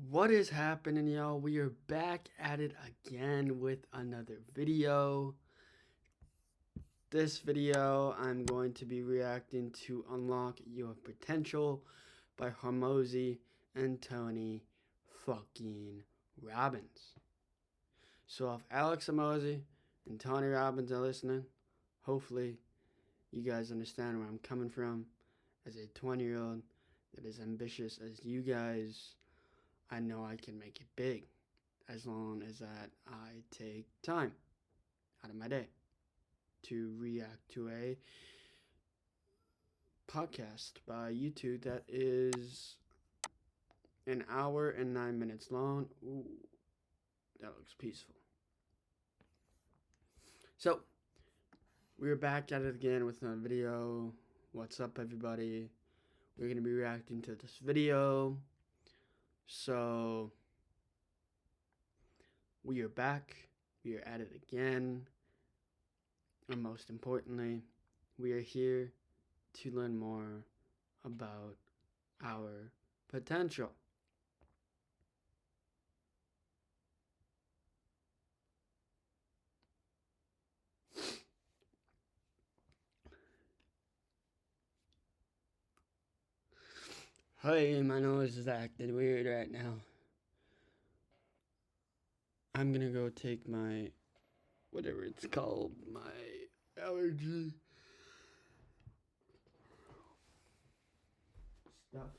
What is happening, y'all? We are back at it again with another video. This video, I'm going to be reacting to Unlock Your Potential by Hormozi and Tony fucking Robbins. So if Alex Hormozi and Tony Robbins are listening, hopefully you guys understand where I'm coming from. As a 20-year-old that is ambitious as you guys, I know I can make it big as long as that I take time out of my day to react to a podcast by YouTube that is an hour and 9 minutes long. Ooh, that looks peaceful. So, we're back at it again with another video. What's up, everybody? We're going to be reacting to this video. So, we are back. We are at it again. And most importantly, we are here to learn more about our potential. Hey, my nose is acting weird right now. I'm gonna go take my, whatever it's called, my allergy stuff.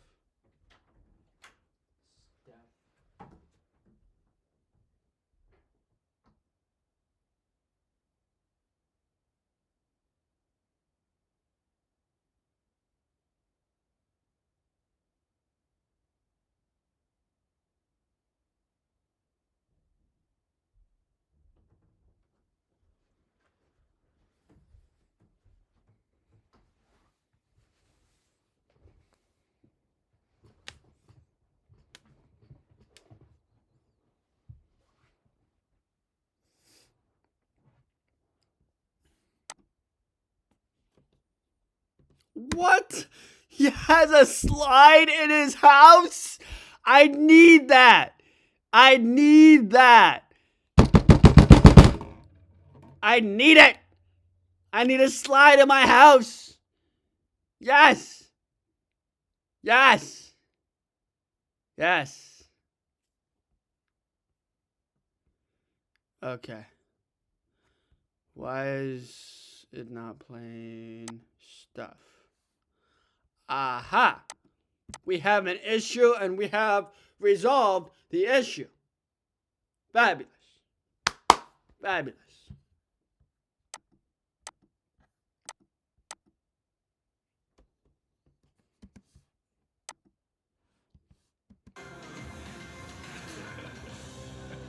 What? He has a slide in his house? I need that. I need that. I need it. I need a slide in my house. Yes. Yes. Yes. Okay. Why is it not playing stuff? Aha! We have an issue and we have resolved the issue. Fabulous. Fabulous.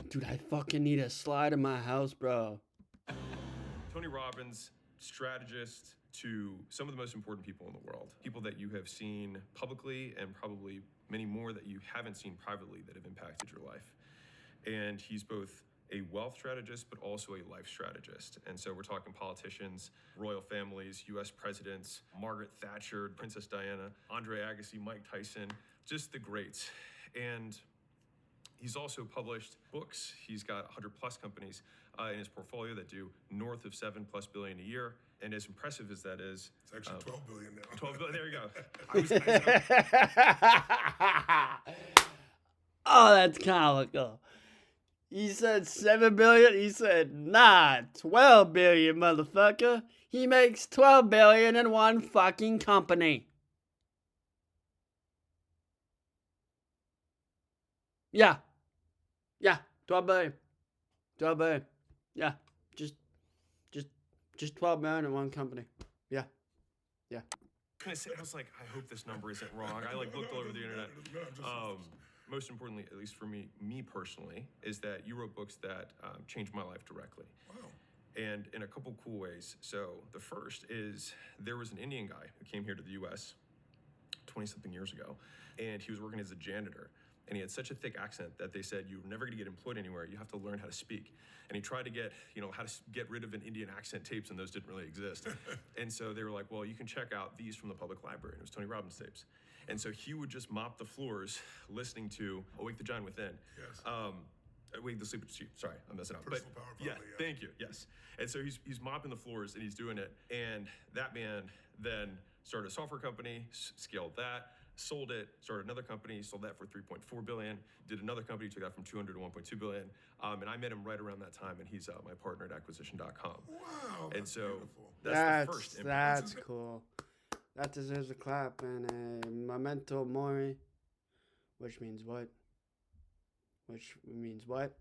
Dude, I fucking need a slide in my house, bro. Tony Robbins, strategist to some of the most important people in the world. People that you have seen publicly and probably many more that you haven't seen privately that have impacted your life. And he's both a wealth strategist, but also a life strategist. And so we're talking politicians, royal families, US presidents, Margaret Thatcher, Princess Diana, Andre Agassi, Mike Tyson, just the greats. And he's also published books. He's got 100 plus companies in his portfolio that do north of 7+ billion a year. And as impressive as that is, it's actually 12 billion now. 12 billion, there you go. Oh, that's comical. He said 7 billion. He said, nah, 12 billion, motherfucker. He makes 12 billion in one fucking company. Yeah. Yeah, 12 billion. 12 billion. Yeah. Just 12 million in one company. Yeah. Yeah. I was like, I hope this number isn't wrong. I looked all over the internet. Most importantly, at least for me personally, is that you wrote books that changed my life directly. Wow. And in a couple cool ways. So the first is there was an Indian guy who came here to the US 20-something years ago, and he was working as a janitor. And he had such a thick accent that they said, you're never gonna get employed anywhere, you have to learn how to speak. And he tried to get, how to get rid of an Indian accent tapes, and those didn't really exist. And so they were like, well, you can check out these from the public library. And it was Tony Robbins tapes. And so he would just mop the floors listening to Awake the Giant Within. Yes. Awake the Sleeper Chief. Sorry, I'm messing up. Personal Power, yeah, probably, yeah. thank you. Yes. And so he's mopping the floors and he's doing it. And that man then started a software company, scaled that, sold it, started another company, sold that for 3.4 billion, did another company, took that from 200 to 1.2 billion. And I met him right around that time, and he's my partner at acquisition.com. Wow. And That's so beautiful. that's the first impact. That's cool. That deserves a clap and a memento mori, which means what? Which means what?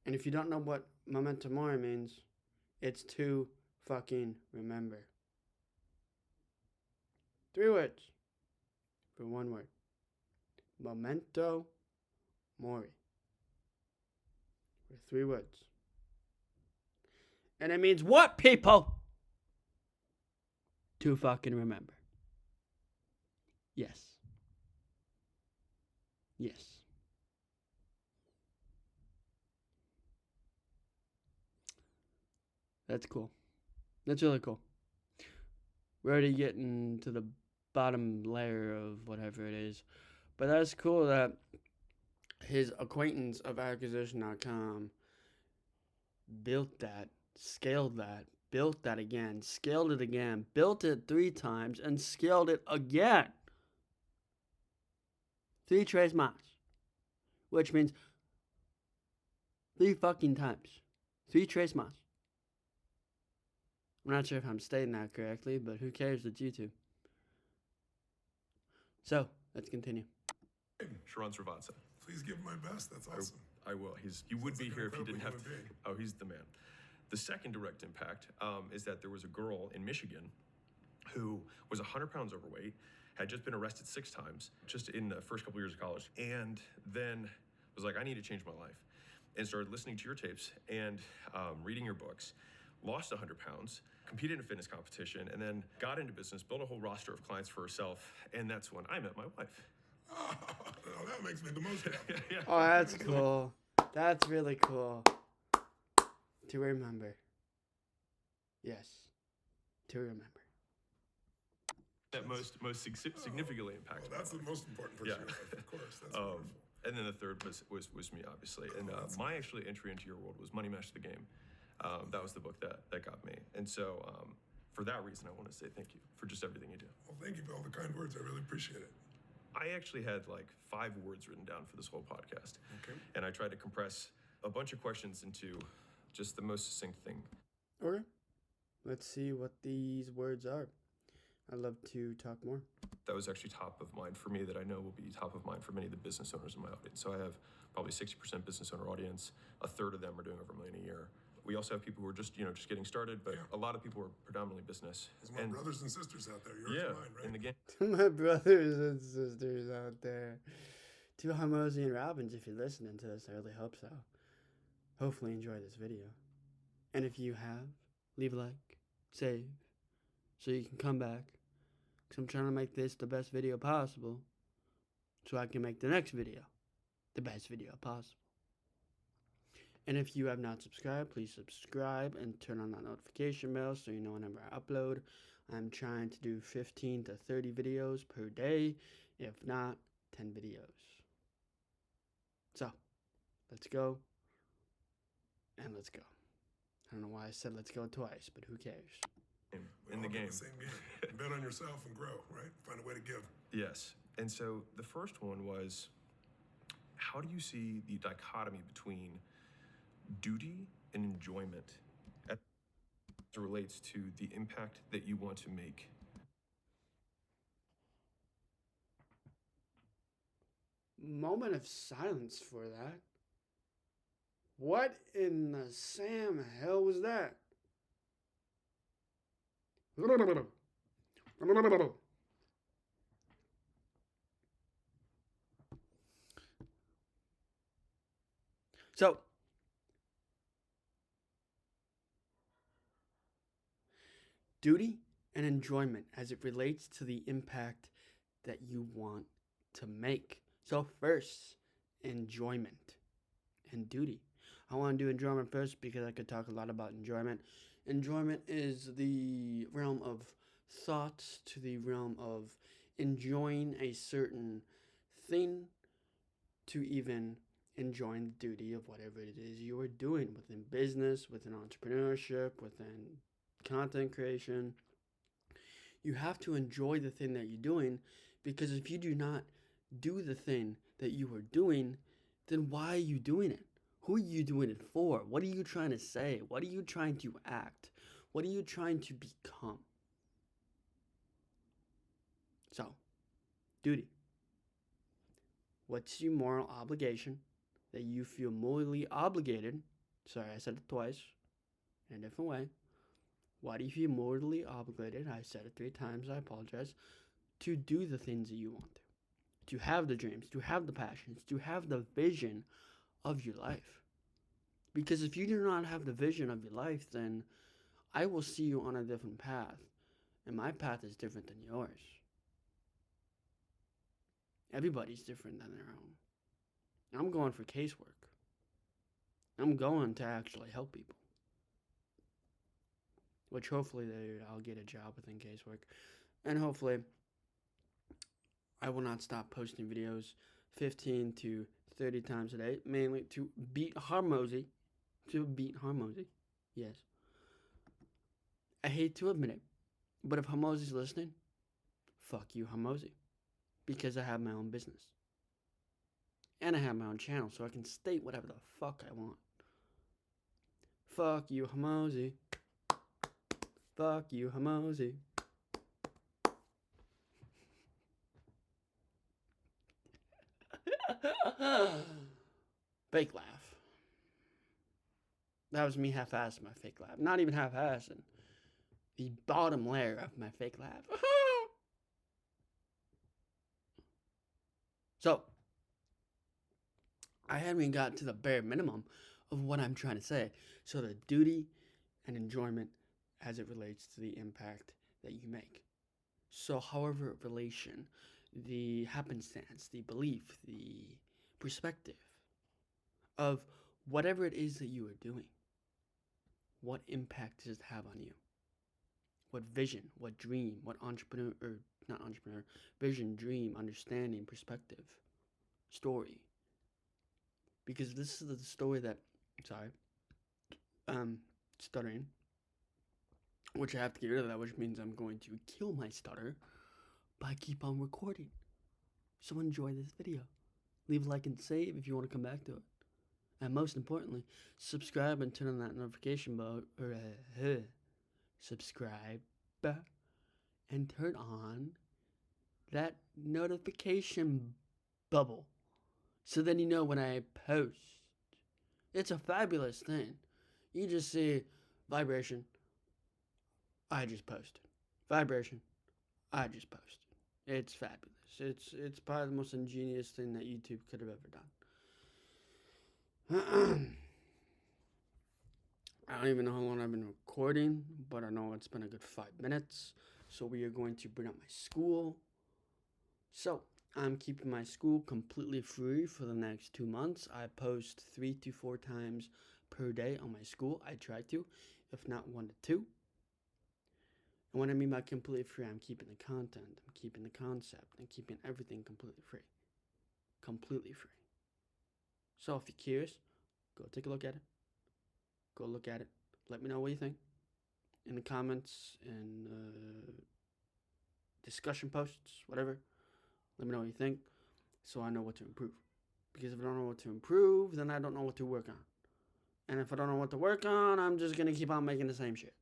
And if you don't know what memento mori means, it's to fucking remember. 3 words for 1 word. Memento mori. For 3 words. And it means what, people? To fucking remember. Yes. Yes. That's cool. That's really cool. We're already getting to the bottom layer of whatever it is. But that's cool that his acquaintance of acquisition.com built that, scaled that, built that again, scaled it again, built it 3 times, and scaled it again. 3 tres más. Which means 3 fucking times. 3 tres más. I'm not sure if I'm stating that correctly, but who cares? It's YouTube. So, let's continue. Sharon Srivatsa. Please give him my best. That's awesome. I will. He would Sounds be like an here if he didn't have incredible to. human being. Oh, he's the man. The second direct impact is that there was a girl in Michigan who was 100 pounds overweight, had just been arrested 6 times just in the first couple years of college, and then was like, I need to change my life, and started listening to your tapes and reading your books, lost 100 pounds, competed in a fitness competition, and then got into business, built a whole roster of clients for herself, and that's when I met my wife. Oh, that makes me the most happy. Yeah. Oh, that's cool. That's really cool. To remember. Yes. To remember. That most significantly impacted. Well, that's my the life. most important person in your life, of course. That's wonderful. And then the third was me, obviously. And my actually entry into your world was Money Master the Game. That was the book that got me. And so for that reason, I want to say thank you for just everything you do. Well, thank you for all the kind words. I really appreciate it. I actually had like 5 words written down for this whole podcast. Okay. And I tried to compress a bunch of questions into just the most succinct thing. Okay. Let's see what these words are. I'd love to talk more. That was actually top of mind for me, that I know will be top of mind for many of the business owners in my audience. So I have probably 60% business owner audience. A third of them are doing over $1 million a year. We also have people who are just getting started, but Yeah. a lot of people are predominantly business. There's my brothers and sisters out there. Yours Yeah, and mine, right? in the game. My brothers and sisters out there. To Hormozy and Robbins, if you're listening to this, I really hope so. Hopefully enjoy this video. And if you have, leave a like, save, so you can come back. Because I'm trying to make this the best video possible, so I can make the next video the best video possible. And if you have not subscribed, please subscribe and turn on that notification bell so you know whenever I upload. I'm trying to do 15 to 30 videos per day, if not 10 videos. So, let's go. And let's go. I don't know why I said let's go twice, but who cares? We In all the do game. Same game. Bet on yourself and grow, right? Find a way to give. Yes. And so the first one was, how do you see the dichotomy between duty and enjoyment as it relates to the impact that you want to make? Moment of silence for that. What in the Sam hell was that? So, duty and enjoyment as it relates to the impact that you want to make. So, first, enjoyment and duty. I want to do enjoyment first because I could talk a lot about enjoyment. Enjoyment is the realm of thoughts to the realm of enjoying a certain thing to even enjoying the duty of whatever it is you are doing within business, within entrepreneurship, within content creation. You have to enjoy the thing that you're doing, because if you do not do the thing that you are doing, then why are you doing it? Who are you doing it for? What are you trying to say? What are you trying to act? What are you trying to become? So, duty. What's your moral obligation that you feel morally obligated? Sorry, I said it twice in a different way. Why do you feel morally obligated? I said it 3 times, I apologize. To do the things that you want to have the dreams, to have the passions, to have the vision of your life. Because if you do not have the vision of your life, then I will see you on a different path, and my path is different than yours. Everybody's different than their own. I'm going for casework. I'm going to actually help people. Which hopefully I'll get a job within casework. And hopefully I will not stop posting videos 15 to 30 times a day. Mainly to beat Hormozi. Yes. I hate to admit it, but if Hormozi's listening, fuck you, Hormozi. Because I have my own business. And I have my own channel, so I can state whatever the fuck I want. Fuck you, Hormozi. Fuck you, Hormozi. Fake laugh. That was me half-assing my fake laugh. Not even half-assing. The bottom layer of my fake laugh. So, I haven't even got to the bare minimum of what I'm trying to say. So the duty and enjoyment as it relates to the impact that you make. So however relation, the happenstance, the belief, the perspective of whatever it is that you are doing, what impact does it have on you? What vision, what dream, what vision, dream, understanding, perspective, story. Because this is the story that, stuttering, which I have to get rid of that, which means I'm going to kill my stutter by keep on recording. So enjoy this video. Leave a like and save if you want to come back to it. And most importantly, subscribe and turn on that notification bell, subscribe and turn on that notification bubble. So then you know when I post. It's a fabulous thing. You just see vibration. I just posted. Vibration. I just posted. It's fabulous. It's probably the most ingenious thing that YouTube could have ever done. I don't even know how long I've been recording, but I know it's been a good 5 minutes. So we are going to bring up my school. So I'm keeping my school completely free for the next 2 months. I post 3 to 4 times per day on my school. I try to, if not 1 to 2. And what I mean by completely free, I'm keeping the content, I'm keeping the concept, I'm keeping everything completely free. Completely free. So if you're curious, go take a look at it. Go look at it. Let me know what you think. In the comments, in discussion posts, whatever. Let me know what you think so I know what to improve. Because if I don't know what to improve, then I don't know what to work on. And if I don't know what to work on, I'm just going to keep on making the same shit.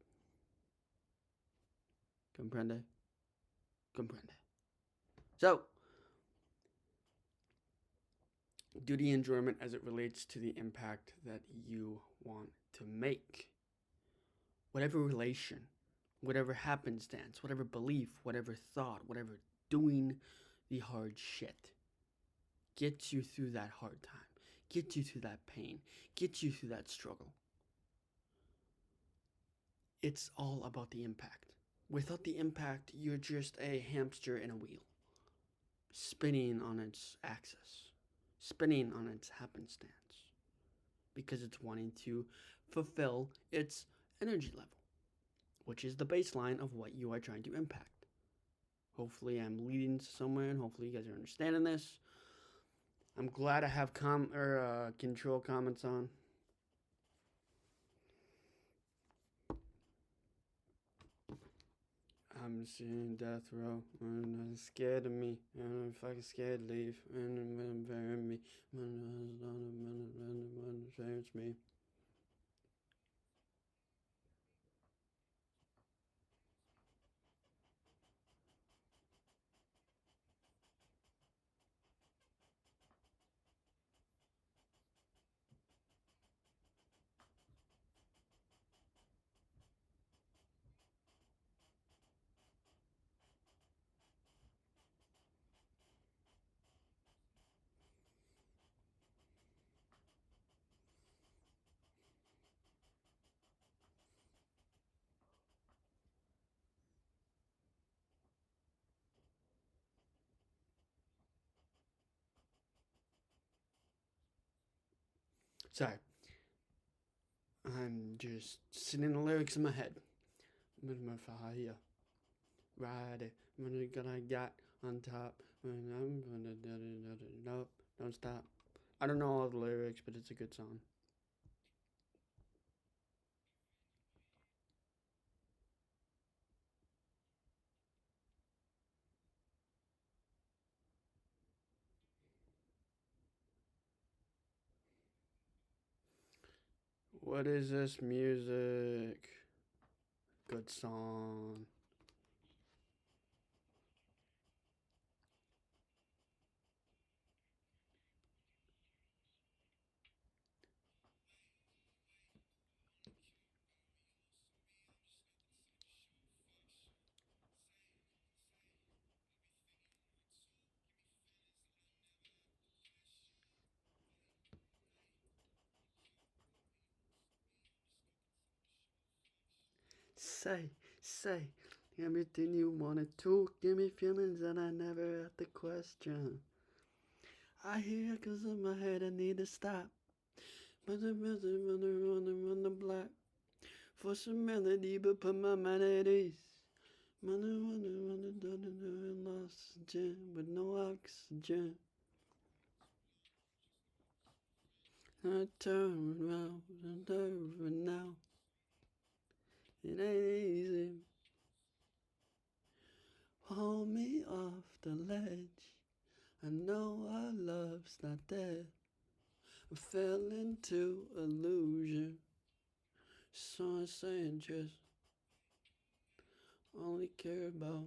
Comprende? Comprende. So, duty and enjoyment as it relates to the impact that you want to make. Whatever relation, whatever happenstance, whatever belief, whatever thought, whatever doing the hard shit gets you through that hard time, gets you through that pain, gets you through that struggle. It's all about the impact. Without the impact, you're just a hamster in a wheel, spinning on its axis, spinning on its happenstance, because it's wanting to fulfill its energy level. which is the baseline of what you are trying to impact. Hopefully, I'm leading somewhere, and hopefully, you guys are understanding this. I'm glad I have control comments on. I'm seeing death row, and I'm scared of me, and I'm fucking scared to leave, and I'm bury me, change me. Sorry. I'm just singing the lyrics in my head. With my fire, ride it. When I got on top, when I'm gonna nope, don't stop. I don't know all the lyrics, but it's a good song. What is this music? Good song. Say everything you wanted to. Give me feelings that I never had to question. I hear 'cause in my head I need to stop. Run the block for some melody, but put my mind at ease. Lost gym with no oxygen. I turn around and over now. It ain't easy. Hold me off the ledge. I know our love's not dead. I fell into illusion. So I'm saying just only care about.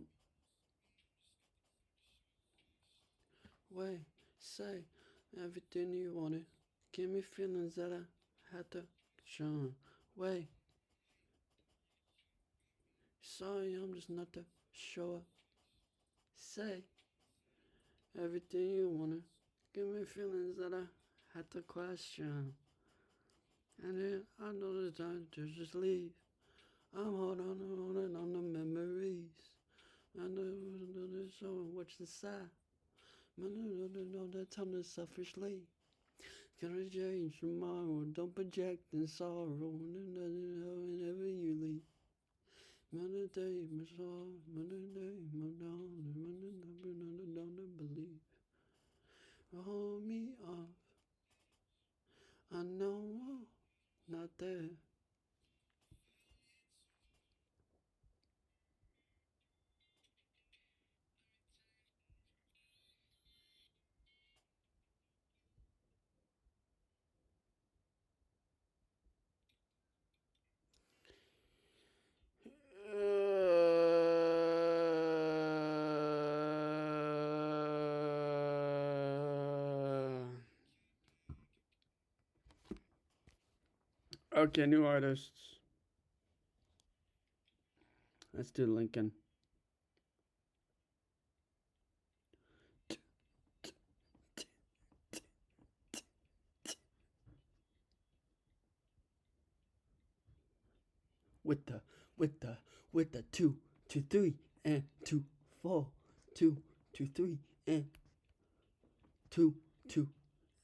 Wait, say everything you wanted. Give me feelings that I had to show. Wait. Sorry, I'm just not the show up. Say everything you wanna. Give me feelings that I had to question. And then I know the time to just leave. I'm holding on the memories. I know the song, watch the side. I know the time to selfishly. Can I change tomorrow? Don't project in sorrow. Whenever you leave. Another day, my soul, another day, my darling, don't believe. Hold me off. I know not there. Okay, new artists. Let's do Lincoln. With the 2, 2, 3, and 2, 4, 2, 2, 3, and 2, 2,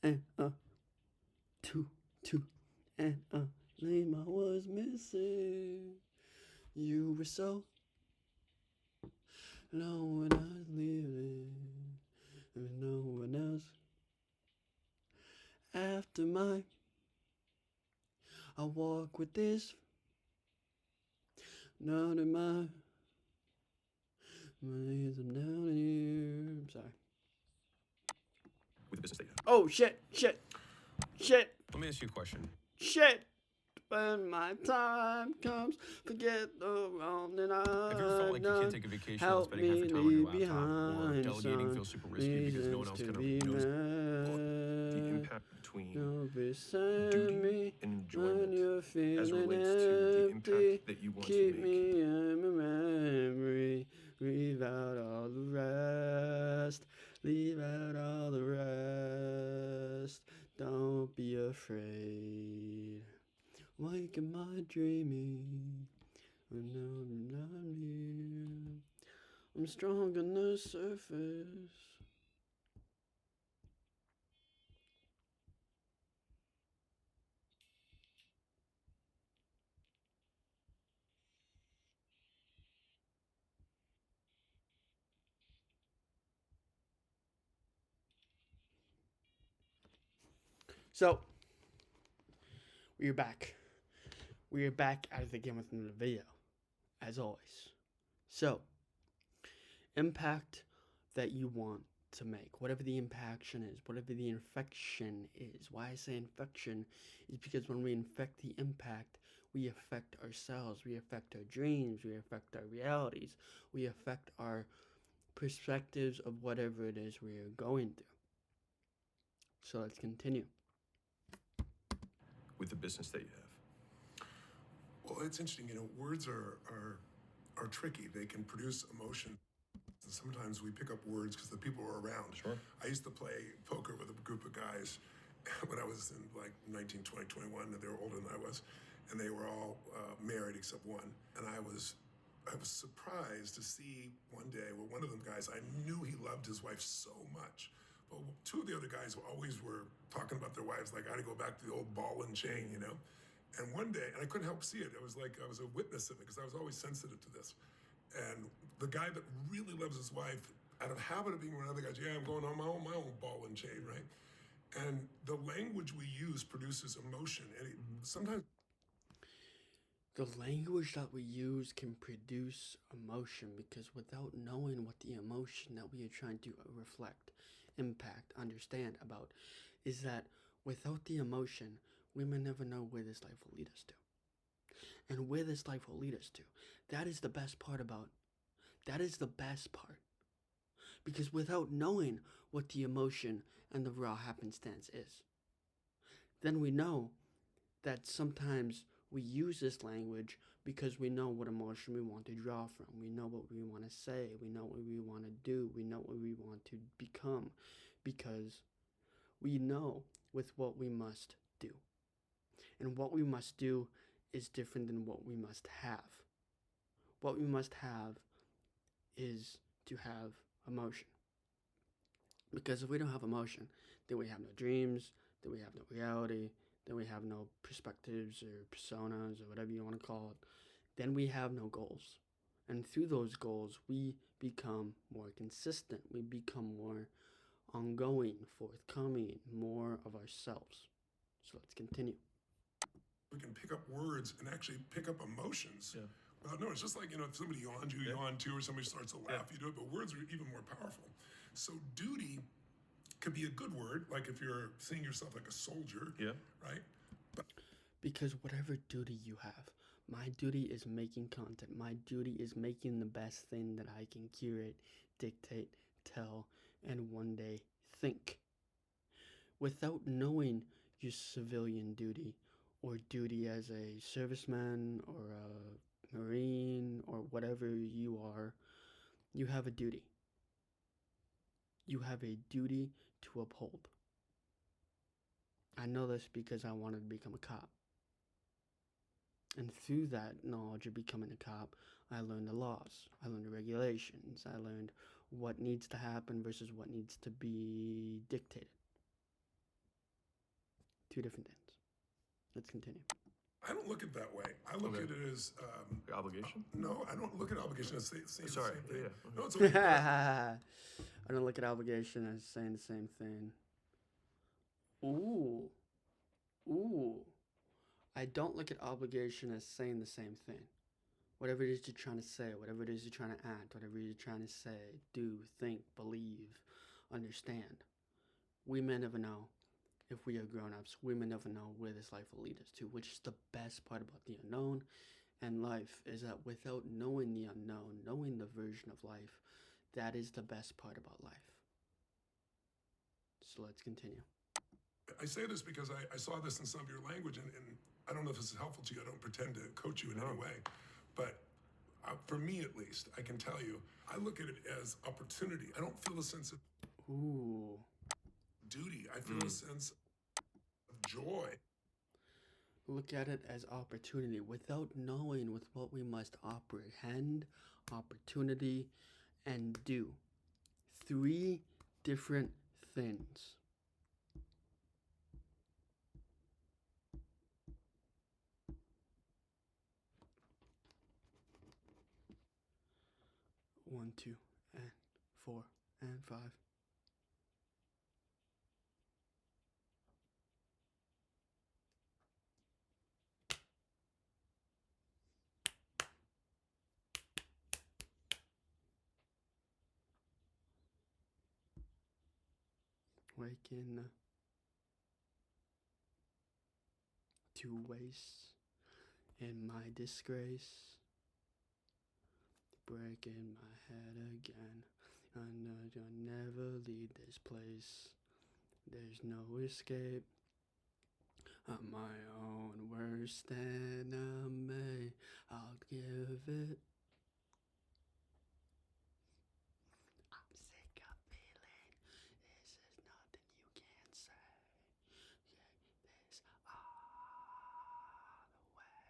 and 2, 2, and name I was missing. You were so no one else leaving. There's no one else after my. I walk with this. None of my ways I'm down here. I'm sorry. With the business that you have. Oh shit! Let me ask you a question. When my time comes, forget the wrong that I've Have you ever felt like you can't take a vacation without Help spending half me your time on your leave laptop, or behind delegating some feels super risky because no one else kind of reasons to be knows the mad. impact between You're beside me duty and when enjoyment you're as feeling relates to the empty. impact that you want to Keep make. me in my memory. Leave out all the rest. Leave out all the rest. Don't be afraid. Wake am I dreaming? I know I'm not here. I'm strong on the surface. So, we are back. We are back at it again with another video, as always. So, impact that you want to make, whatever the impaction is, whatever the infection is. Why I say infection is because when we infect the impact, we affect ourselves, we affect our dreams, we affect our realities, we affect our perspectives of whatever it is we are going through. So let's continue. With the business that you have. Well, it's interesting. Words are tricky. They can produce emotion. And sometimes we pick up words because the people are around. Sure. I used to play poker with a group of guys when I was in like 19, 20, 21. And they were older than I was, and they were all married except one. And I was surprised to see one day where one of them guys, I knew he loved his wife so much. But two of the other guys always were talking about their wives, like I had to go back to the old ball and chain, And one day, and I couldn't help see it. It was like I was a witness of it because I was always sensitive to this. And the guy that really loves his wife, out of habit of being around other guys, yeah, I'm going on my own ball and chain, right? And the language we use produces emotion, and sometimes The language that we use can produce emotion because without knowing what the emotion that we are trying to reflect, impact, understand about, is that without the emotion, we may never know where this life will lead us to. And where this life will lead us to, that is the best part about, that is the best part. Because without knowing what the emotion and the raw happenstance is, then we know that sometimes we use this language because we know what emotion we want to draw from. We know what we want to say. We know what we want to do. We know what we want to become because we know with what we must do. And what we must do is different than what we must have. What we must have is to have emotion. Because if we don't have emotion, then we have no dreams, then we have no reality, then we have no perspectives or personas or whatever you want to call it. Then we have no goals. And through those goals, we become more consistent. We become more ongoing, forthcoming, more of ourselves. So let's continue. we can pick up words and actually pick up emotions. Yeah. No, it's just like, if somebody yawns, you yawn too, or somebody starts to laugh, you do it, but words are even more powerful. So duty could be a good word, like if you're seeing yourself like a soldier, right? Because whatever duty you have, my duty is making content. My duty is making the best thing that I can curate, dictate, tell, and one day think. Without knowing your civilian duty or duty as a serviceman or a Marine or whatever you are, you have a duty. You have a duty to uphold. I know this because I wanted to become a cop. And through that knowledge of becoming a cop, I learned the laws, I learned the regulations, I learned what needs to happen versus what needs to be dictated. Two different things. Let's continue. I don't look at it that way. I look Okay. at it as Obligation? no. I don't look at obligation as saying the Sorry. same thing. Yeah. No, it's okay. I don't look at obligation as saying the same thing. Ooh. Ooh. I don't look at obligation as saying the same thing. Whatever it is you're trying to say, whatever it is you're trying to act, whatever you're trying to say, do, think, believe, understand. We may never know if we are grown-ups. We may never know where this life will lead us to, which is the best part about the unknown and life, is that without knowing the unknown, knowing the version of life, that is the best part about life. So let's continue. I say this because I saw this in some of your language, and I don't know if this is helpful to you. I don't pretend to coach you in any way. But for me, at least, I can tell you, I look at it as opportunity. I don't feel a sense of Ooh. duty. I feel a sense of joy. Look at it as opportunity without knowing with what we must apprehend, opportunity, and do. 3 different things. One, 2, and 4, and 5. Waking to waste in my disgrace, breaking my head again. I know you'll never leave this place. There's no escape. I'm my own worst enemy. I'll give it. I'm sick of feeling this is nothing you can say. Yeah, this all the way.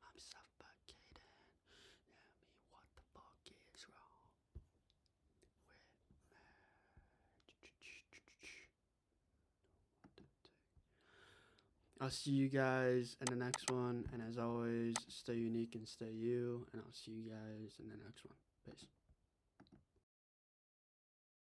I'm suffocating. Tell me what the fuck is wrong with me. I'll see you guys in the next one, and as always, stay unique and stay you, and I'll see you guys in the next one. Peace.